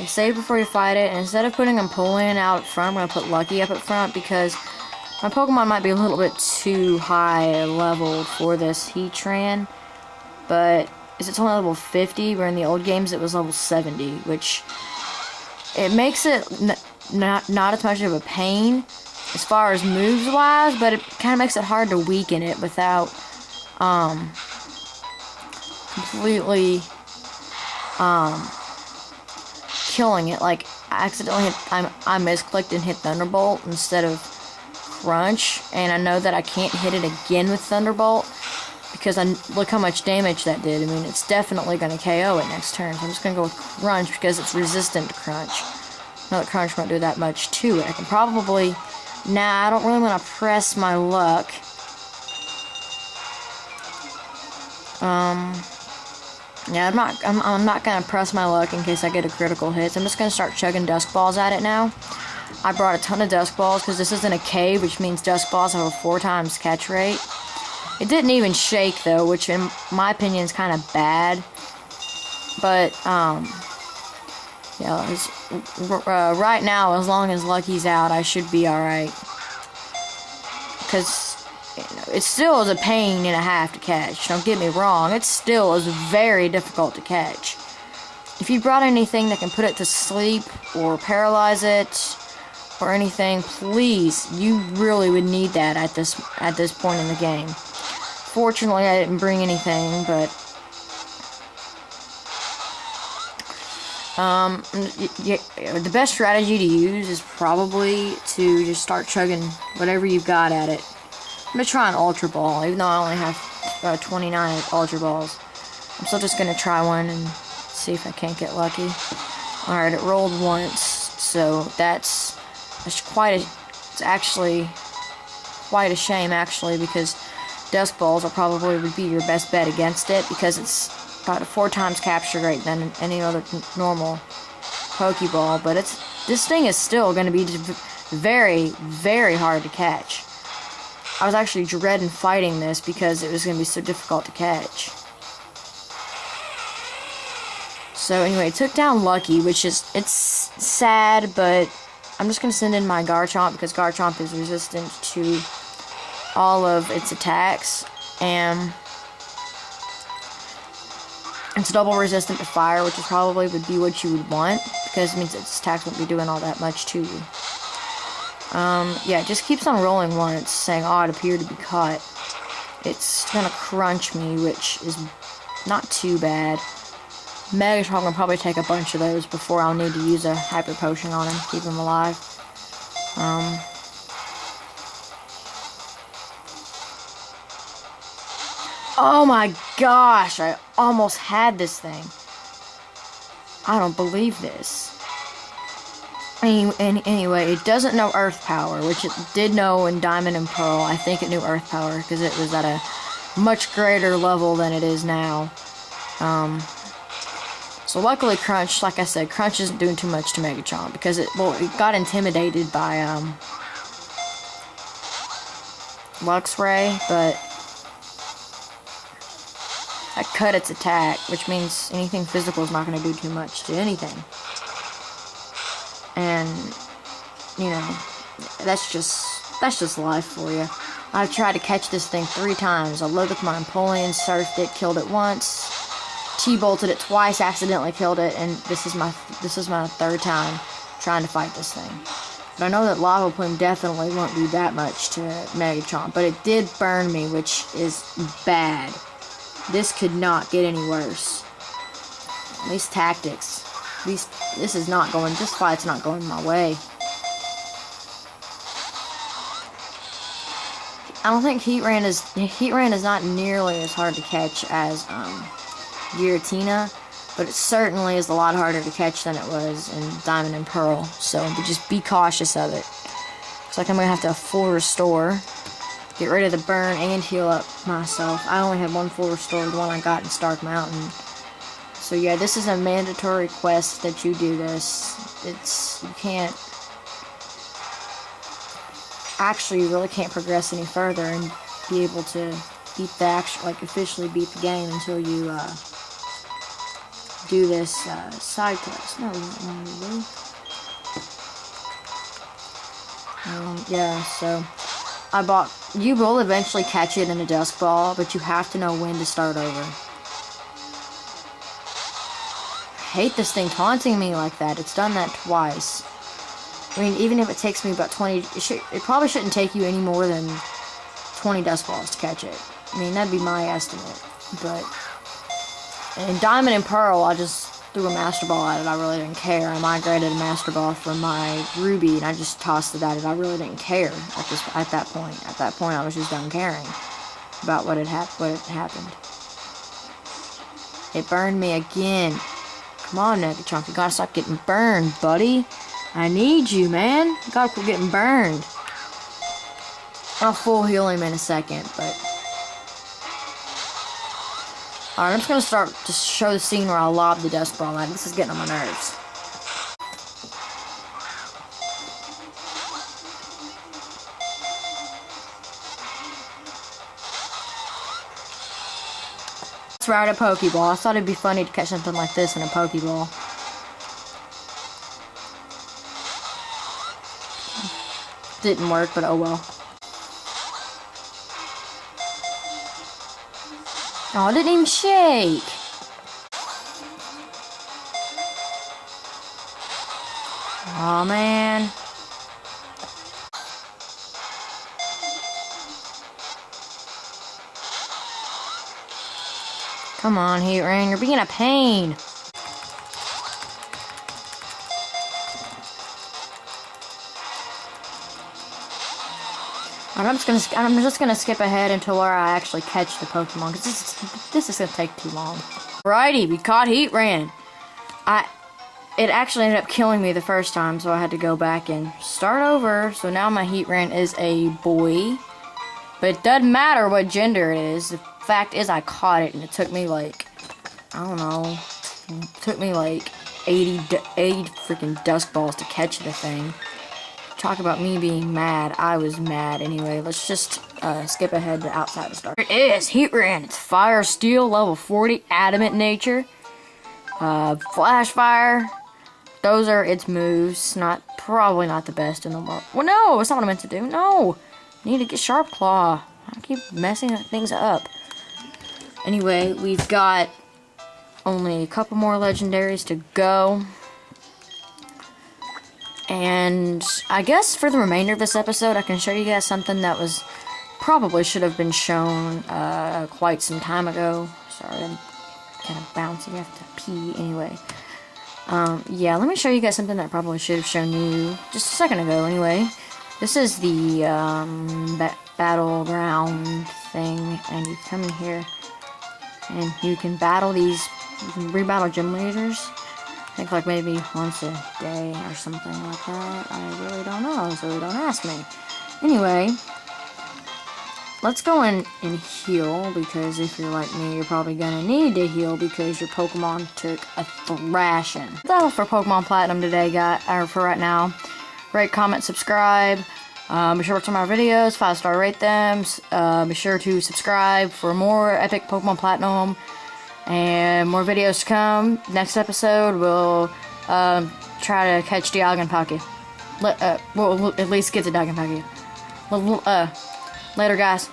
Okay, save before you fight it, and instead of putting Empoleon out front, I'm going to put Lucky up at front because my Pokemon might be a little bit too high leveled for this Heatran, but it's only level 50, where in the old games it was level 70, which it makes it not as much of a pain as far as moves wise, but it kind of makes it hard to weaken it without completely killing it. Like, I accidentally I misclicked and hit Thunderbolt instead of Crunch, and I know that I can't hit it again with Thunderbolt because look how much damage that did. I mean, it's definitely going to KO it next turn, so I'm just going to go with Crunch because it's resistant to Crunch. I know that Crunch won't do that much to it. I can probably... Nah, I don't really want to press my luck. Yeah, I'm not gonna press my luck in case I get a critical hit. So I'm just gonna start chugging Dusk Balls at it now. I brought a ton of Dusk Balls because this is in a cave, which means Dusk Balls have a 4 times catch rate. It didn't even shake though, which in my opinion is kind of bad. But yeah, right now, as long as Lucky's out, I should be alright. Because it still is a pain and a half to catch. Don't get me wrong, it still is very difficult to catch. If you brought anything that can put it to sleep or paralyze it or anything, please, you really would need that at this point in the game. Fortunately, I didn't bring anything, but the best strategy to use is probably to just start chugging whatever you've got at it. I'm going to try an Ultra Ball, even though I only have 29 Ultra Balls. I'm still just going to try one and see if I can't get lucky. Alright, it rolled once, so that's it's actually quite a shame, actually, because Dusk Balls would be your best bet against it, because it's got a 4 times capture rate than any other normal Pokeball, but this thing is still going to be very, very hard to catch. I was actually dreading fighting this because it was going to be so difficult to catch. So anyway, it took down Lucky, which is, it's sad, but I'm just going to send in my Garchomp because Garchomp is resistant to all of its attacks, and it's double resistant to fire, which is probably would be what you would want, because it means its attacks won't be doing all that much to you. Yeah, it just keeps on rolling once, saying, oh, it appeared to be caught. It's gonna crunch me, which is not too bad. Megatron will probably take a bunch of those before I'll need to use a Hyper Potion on him, keep him alive. Oh my gosh, I almost had this thing. I don't believe this. Anyway, it doesn't know Earth Power, which it did know in Diamond and Pearl. I think it knew Earth Power because it was at a much greater level than it is now. So luckily Crunch, like I said, Crunch isn't doing too much to Megatron because it got intimidated by Luxray, but I cut its attack, which means anything physical is not going to do too much to anything. And, you know, that's just life for you. I've tried to catch this thing 3 times. I loaded with my Empoleon, surfed it, killed it once, T-bolted it twice, accidentally killed it, and this is my 3rd time trying to fight this thing. But I know that Lava Plume definitely won't do that much to Megatron, but it did burn me, which is bad. This could not get any worse. These tactics. This fight's not going my way. I don't think Heatran is not nearly as hard to catch as Giratina, but it certainly is a lot harder to catch than it was in Diamond and Pearl. So just be cautious of it. Looks like I'm gonna have to full restore, get rid of the burn, and heal up myself. I only had 1 full restore, the one I got in Stark Mountain. So yeah, this is a mandatory quest that you do this. You can't... Actually, you really can't progress any further and be able to beat officially beat the game until you do this side quest. No, we don't want to do. Yeah, so I bought. You will eventually catch it in a dusk ball, but you have to know when to start over. I hate this thing taunting me like that. It's done that twice. I mean, even if it takes me about 20, it probably shouldn't take you any more than 20 dusk balls to catch it. I mean, that'd be my estimate. But in Diamond and Pearl, I just threw a Master Ball at it. I really didn't care. I migrated a Master Ball from my Ruby, and I just tossed it at it. I really didn't care at that point. At that point, I was just done caring about what had happened. It burned me again. Come on, Negatrunk, you gotta stop getting burned, buddy. I need you, man. You gotta quit getting burned. I'll full heal him in a second, but... Alright, I'm just gonna start to show the scene where I lob the dusk ball at. This is getting on my nerves. Let's ride a Pokeball. I thought it'd be funny to catch something like this in a Pokeball. Didn't work, but oh well. Oh, it didn't even shake. Oh man. Come on, Heatran, you're being a pain. I'm just gonna skip ahead until where I actually catch the Pokemon, because this is gonna take too long. Alrighty, we caught Heatran. It actually ended up killing me the first time, so I had to go back and start over. So now my Heatran is a boy, but it doesn't matter what gender it is. The fact is, I caught it, and it took me like, I don't know, it took me like 80 freaking dusk balls to catch the thing. Talk about me being mad. I was mad. Anyway, let's just skip ahead to outside the start. It is Heatran. It's Fire Steel, level 40, Adamant Nature, Flash Fire. Those are its moves. Probably not the best in the world. Well, no, that's not what I meant to do. No, I need to get Sharp Claw. I keep messing things up. Anyway, we've got only a couple more legendaries to go. And I guess for the remainder of this episode, I can show you guys something that probably should have been shown quite some time ago. Sorry, I'm kind of bouncy. I have to pee anyway. Yeah, let me show you guys something that I probably should have shown you just a second ago anyway. This is the battleground thing, and you come in here and you can battle these, you can rebattle gym leaders. I think like maybe once a day or something like that. I really don't know, so don't ask me. Anyway, let's go in and heal, because if you're like me, you're probably gonna need to heal because your Pokemon took a thrashing. That's all for Pokemon Platinum today, guys, or for right now. Rate, comment, subscribe. Be sure to watch my videos, 5-star rate them. Be sure to subscribe for more epic Pokemon Platinum. And more videos to come. Next episode, we'll try to catch Dialga and Palkia. We'll at least get to Dialga and Palkia. Later, guys.